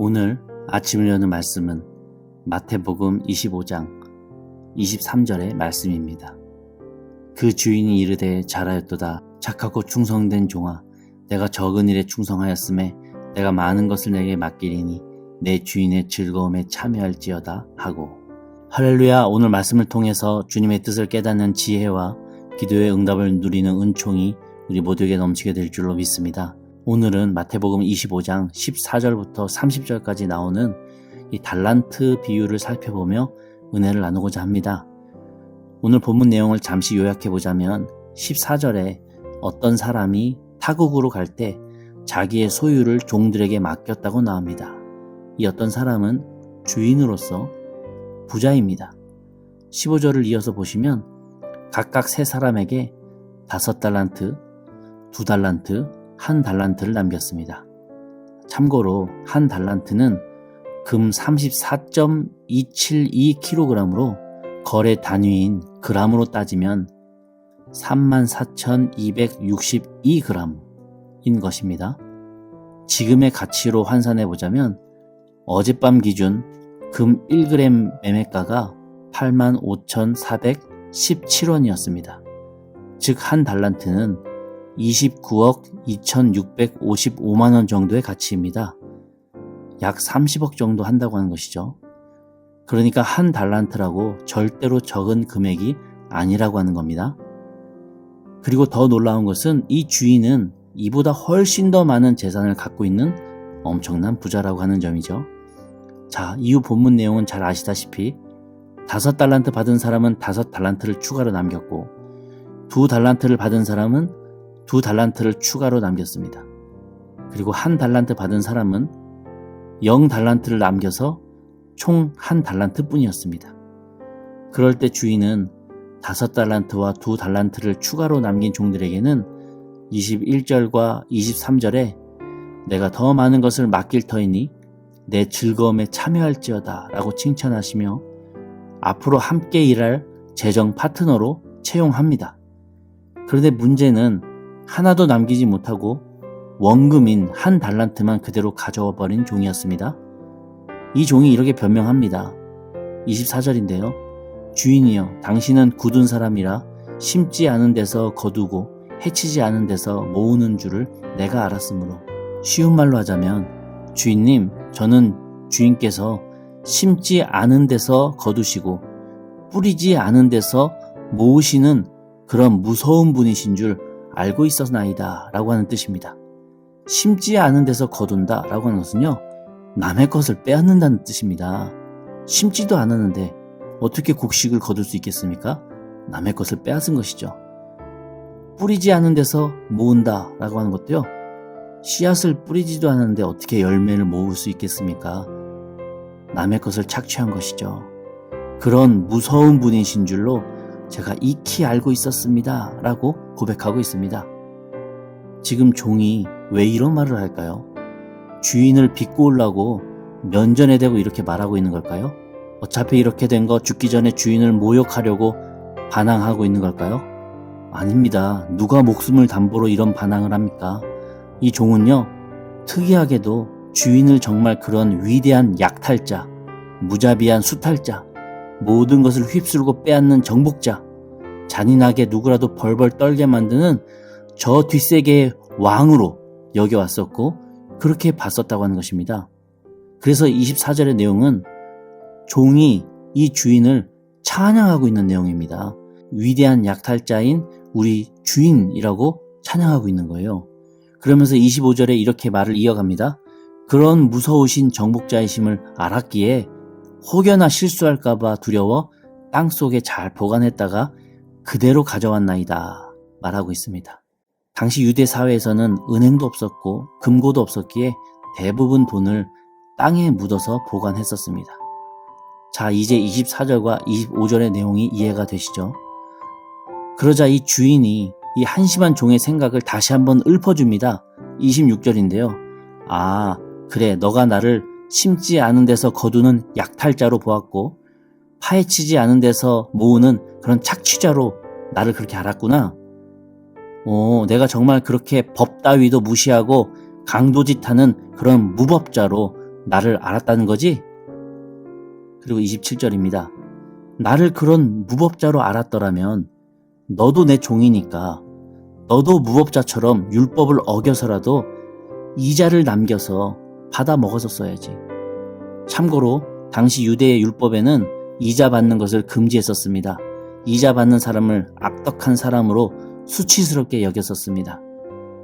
오늘 아침을 여는 말씀은 마태복음 25장 23절의 말씀입니다. 그 주인이 이르되 잘하였도다. 착하고 충성된 종아, 내가 적은 일에 충성하였음에 내가 많은 것을 내게 맡기리니 내 주인의 즐거움에 참여할지어다 하고. 할렐루야. 오늘 말씀을 통해서 주님의 뜻을 깨닫는 지혜와 기도의 응답을 누리는 은총이 우리 모두에게 넘치게 될 줄로 믿습니다. 오늘은 마태복음 25장 14절부터 30절까지 나오는 이 달란트 비유를 살펴보며 은혜를 나누고자 합니다. 오늘 본문 내용을 잠시 요약해보자면 14절에 어떤 사람이 타국으로 갈 때 자기의 소유를 종들에게 맡겼다고 나옵니다. 이 어떤 사람은 주인으로서 부자입니다. 15절을 이어서 보시면 각각 세 사람에게 5달란트, 2달란트, 1달란트를 남겼습니다. 참고로 1달란트는 금 34.272kg으로 거래 단위인 g으로 따지면 34,262g인 것입니다. 지금의 가치로 환산해보자면 어젯밤 기준 금 1g 매매가가 85,417원이었습니다. 즉 1달란트는 29억 2,655만원 정도의 가치입니다. 약 30억 정도 한다고 하는 것이죠. 그러니까 1달란트라고 절대로 적은 금액이 아니라고 하는 겁니다. 그리고 더 놀라운 것은 이 주인은 이보다 훨씬 더 많은 재산을 갖고 있는 엄청난 부자라고 하는 점이죠. 자, 이후 본문 내용은 잘 아시다시피 5달란트 받은 사람은 5달란트를 추가로 남겼고 2달란트를 받은 사람은 2달란트를 추가로 남겼습니다. 그리고 1달란트 받은 사람은 0달란트를 남겨서 총 1달란트 뿐이었습니다. 그럴 때 주인은 5달란트와 2달란트를 추가로 남긴 종들에게는 21절과 23절에 내가 더 많은 것을 맡길 터이니 내 즐거움에 참여할지어다 라고 칭찬하시며 앞으로 함께 일할 재정 파트너로 채용합니다. 그런데 문제는 하나도 남기지 못하고 원금인 1달란트만 그대로 가져와 버린 종이었습니다. 이 종이 이렇게 변명합니다. 24절인데요. 주인이여, 당신은 굳은 사람이라 심지 않은 데서 거두고 해치지 않은 데서 모으는 줄을 내가 알았으므로. 쉬운 말로 하자면 주인님, 저는 주인께서 심지 않은 데서 거두시고 뿌리지 않은 데서 모으시는 그런 무서운 분이신 줄 알고 있었나이다 라고 하는 뜻입니다. 심지 않은 데서 거둔다 라고 하는 것은요, 남의 것을 빼앗는다는 뜻입니다. 심지도 않았는데 어떻게 곡식을 거둘 수 있겠습니까? 남의 것을 빼앗은 것이죠. 뿌리지 않은 데서 모은다 라고 하는 것도요, 씨앗을 뿌리지도 않았는데 어떻게 열매를 모을 수 있겠습니까? 남의 것을 착취한 것이죠. 그런 무서운 분이신 줄로 제가 익히 알고 있었습니다 라고 고백하고 있습니다. 지금 종이 왜 이런 말을 할까요? 주인을 비꼬으려고 면전에 대고 이렇게 말하고 있는 걸까요? 어차피 이렇게 된 거 죽기 전에 주인을 모욕하려고 반항하고 있는 걸까요? 아닙니다. 누가 목숨을 담보로 이런 반항을 합니까? 이 종은요, 특이하게도 주인을 정말 그런 위대한 약탈자, 무자비한 수탈자, 모든 것을 휩쓸고 빼앗는 정복자, 잔인하게 누구라도 벌벌 떨게 만드는 저 뒷세계의 왕으로 여겨왔었고 그렇게 봤었다고 하는 것입니다. 그래서 24절의 내용은 종이 이 주인을 찬양하고 있는 내용입니다. 위대한 약탈자인 우리 주인이라고 찬양하고 있는 거예요. 그러면서 25절에 이렇게 말을 이어갑니다. 그런 무서우신 정복자이심을 알았기에 혹여나 실수할까봐 두려워 땅속에 잘 보관했다가 그대로 가져왔나이다 말하고 있습니다. 당시 유대 사회에서는 은행도 없었고 금고도 없었기에 대부분 돈을 땅에 묻어서 보관했었습니다. 자, 이제 24절과 25절의 내용이 이해가 되시죠? 그러자 이 주인이 이 한심한 종의 생각을 다시 한번 읊어줍니다. 26절인데요. 아, 그래, 너가 나를 심지 않은 데서 거두는 약탈자로 보았고 파헤치지 않은 데서 모으는 그런 착취자로 나를 그렇게 알았구나. 내가 정말 그렇게 법 따위도 무시하고 강도짓하는 그런 무법자로 나를 알았다는 거지? 그리고 27절입니다. 나를 그런 무법자로 알았더라면 너도 내 종이니까 너도 무법자처럼 율법을 어겨서라도 이자를 남겨서 받아 먹었었어야지. 참고로 당시 유대의 율법에는 이자 받는 것을 금지했었습니다. 이자 받는 사람을 악덕한 사람으로 수치스럽게 여겼었습니다.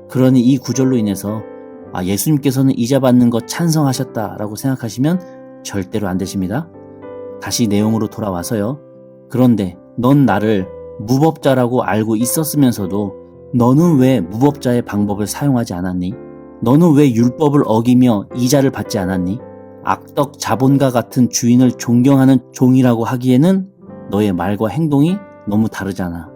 그러니 이 구절로 인해서 예수님께서는 이자 받는 것 찬성하셨다라고 생각하시면 절대로 안 되십니다. 다시 내용으로 돌아와서요. 그런데 넌 나를 무법자라고 알고 있었으면서도 너는 왜 무법자의 방법을 사용하지 않았니? 너는 왜 율법을 어기며 이자를 받지 않았니? 악덕 자본가 같은 주인을 존경하는 종이라고 하기에는 너의 말과 행동이 너무 다르잖아.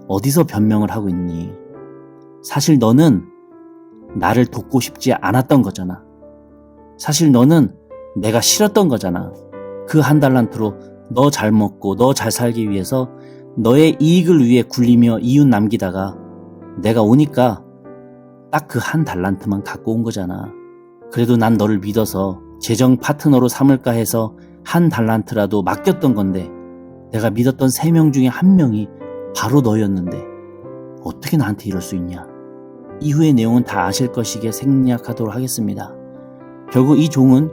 어디서 변명을 하고 있니? 사실 너는 나를 돕고 싶지 않았던 거잖아. 사실 너는 내가 싫었던 거잖아. 그 한 달란트로 너 잘 먹고 너 잘 살기 위해서 너의 이익을 위해 굴리며 이웃 남기다가 내가 오니까 딱 그 한 달란트만 갖고 온 거잖아. 그래도 난 너를 믿어서 재정 파트너로 삼을까 해서 한 달란트라도 맡겼던 건데 내가 믿었던 3명 중에 1명이 바로 너였는데 어떻게 나한테 이럴 수 있냐. 이후의 내용은 다 아실 것이기에 생략하도록 하겠습니다. 결국 이 종은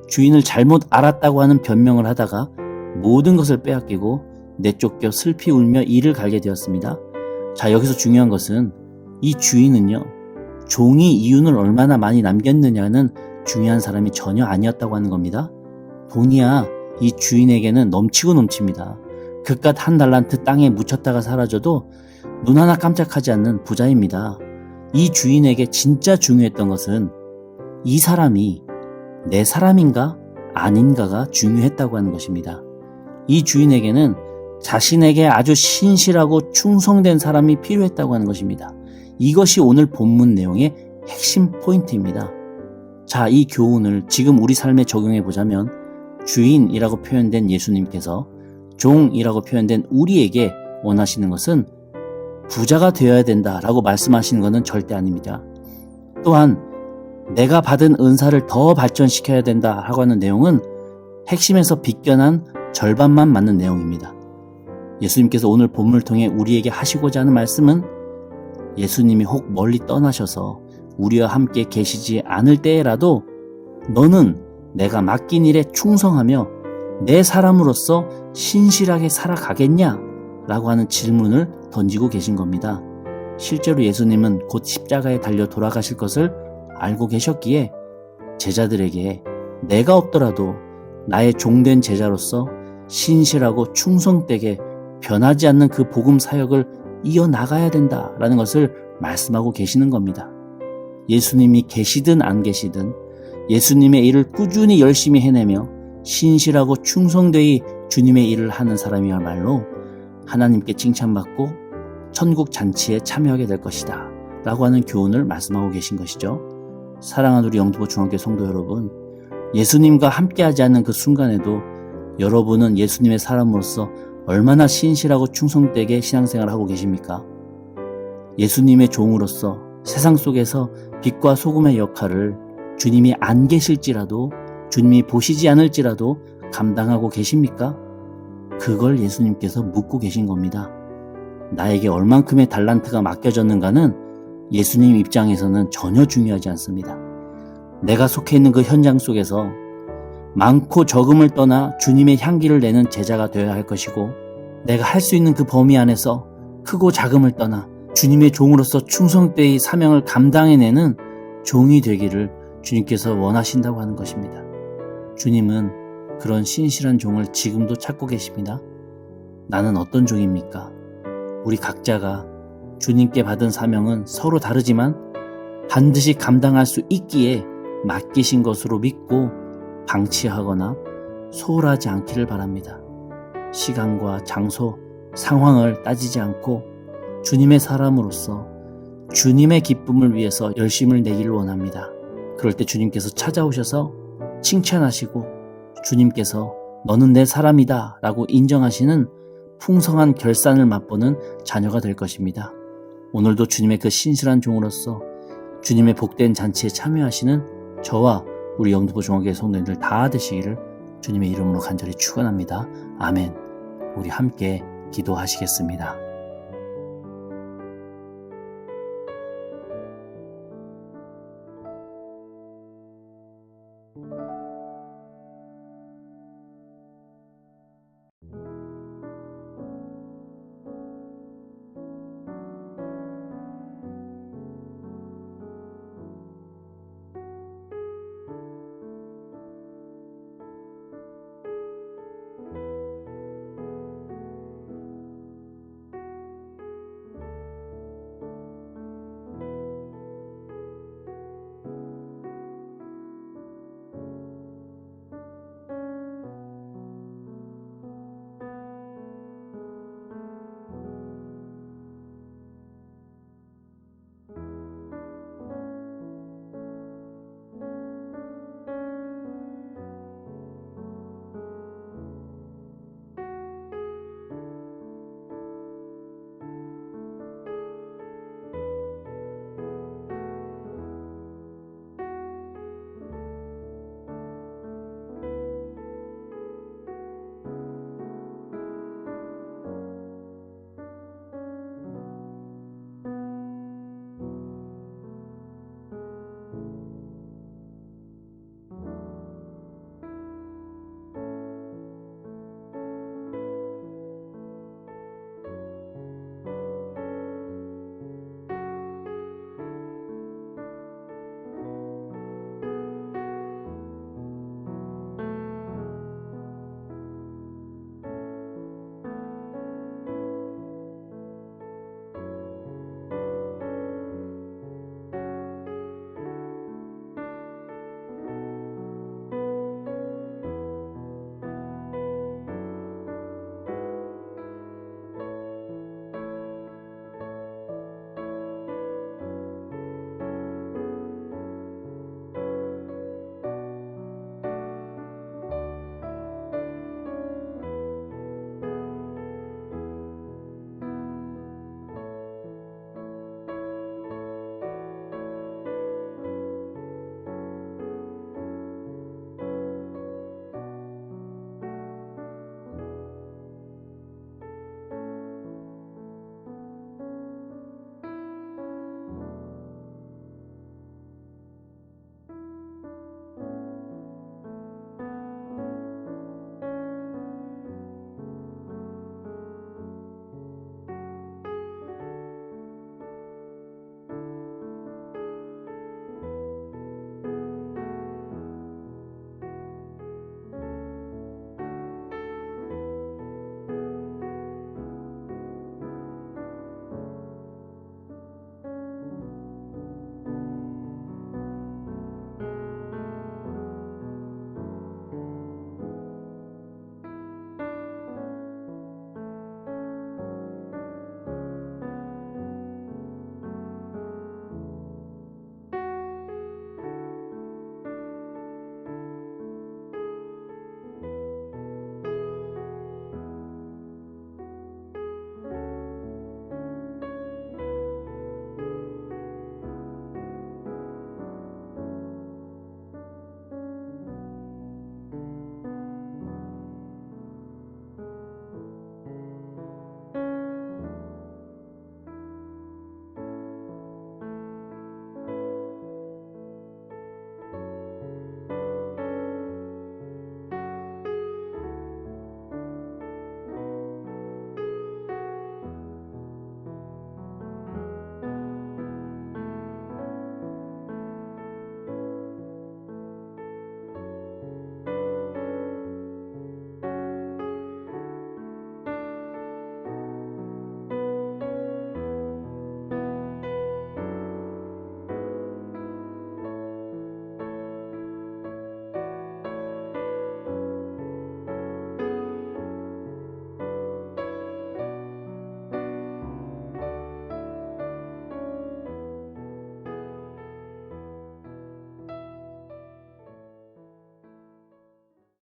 주인을 잘못 알았다고 하는 변명을 하다가 모든 것을 빼앗기고 내쫓겨 슬피 울며 이를 갈게 되었습니다. 자, 여기서 중요한 것은 이 주인은요, 종이 이윤을 얼마나 많이 남겼느냐는 중요한 사람이 전혀 아니었다고 하는 겁니다. 돈이야 이 주인에게는 넘치고 넘칩니다. 그깟 한 달란트 땅에 묻혔다가 사라져도 눈 하나 깜짝하지 않는 부자입니다. 이 주인에게 진짜 중요했던 것은 이 사람이 내 사람인가 아닌가가 중요했다고 하는 것입니다. 이 주인에게는 자신에게 아주 신실하고 충성된 사람이 필요했다고 하는 것입니다. 이것이 오늘 본문 내용의 핵심 포인트입니다. 자, 이 교훈을 지금 우리 삶에 적용해 보자면 주인이라고 표현된 예수님께서 종이라고 표현된 우리에게 원하시는 것은 부자가 되어야 된다라고 말씀하시는 것은 절대 아닙니다. 또한 내가 받은 은사를 더 발전시켜야 된다라고 하는 내용은 핵심에서 비껴난 절반만 맞는 내용입니다. 예수님께서 오늘 본문을 통해 우리에게 하시고자 하는 말씀은 예수님이 혹 멀리 떠나셔서 우리와 함께 계시지 않을 때에라도 너는 내가 맡긴 일에 충성하며 내 사람으로서 신실하게 살아가겠냐? 라고 하는 질문을 던지고 계신 겁니다. 실제로 예수님은 곧 십자가에 달려 돌아가실 것을 알고 계셨기에 제자들에게 내가 없더라도 나의 종된 제자로서 신실하고 충성되게 변하지 않는 그 복음 사역을 이어나가야 된다라는 것을 말씀하고 계시는 겁니다. 예수님이 계시든 안 계시든 예수님의 일을 꾸준히 열심히 해내며 신실하고 충성되이 주님의 일을 하는 사람이야말로 하나님께 칭찬받고 천국 잔치에 참여하게 될 것이다 라고 하는 교훈을 말씀하고 계신 것이죠. 사랑하는 우리 영등포 중학교 성도 여러분, 예수님과 함께하지 않는 그 순간에도 여러분은 예수님의 사람으로서 얼마나 신실하고 충성되게 신앙생활을 하고 계십니까? 예수님의 종으로서 세상 속에서 빛과 소금의 역할을 주님이 안 계실지라도, 주님이 보시지 않을지라도 감당하고 계십니까? 그걸 예수님께서 묻고 계신 겁니다. 나에게 얼만큼의 달란트가 맡겨졌는가는 예수님 입장에서는 전혀 중요하지 않습니다. 내가 속해 있는 그 현장 속에서 많고 적음을 떠나 주님의 향기를 내는 제자가 되어야 할 것이고, 내가 할 수 있는 그 범위 안에서 크고 작음을 떠나 주님의 종으로서 충성되이 사명을 감당해내는 종이 되기를 주님께서 원하신다고 하는 것입니다. 주님은 그런 신실한 종을 지금도 찾고 계십니다. 나는 어떤 종입니까? 우리 각자가 주님께 받은 사명은 서로 다르지만 반드시 감당할 수 있기에 맡기신 것으로 믿고 방치하거나 소홀하지 않기를 바랍니다. 시간과 장소, 상황을 따지지 않고 주님의 사람으로서 주님의 기쁨을 위해서 열심을 내기를 원합니다. 그럴 때 주님께서 찾아오셔서 칭찬하시고 주님께서 너는 내 사람이다 라고 인정하시는 풍성한 결산을 맛보는 자녀가 될 것입니다. 오늘도 주님의 그 신실한 종으로서 주님의 복된 잔치에 참여하시는 저와 우리 영등포 중앙교회 성도님들 다 되시기를 주님의 이름으로 간절히 축원합니다. 아멘. 우리 함께 기도하시겠습니다.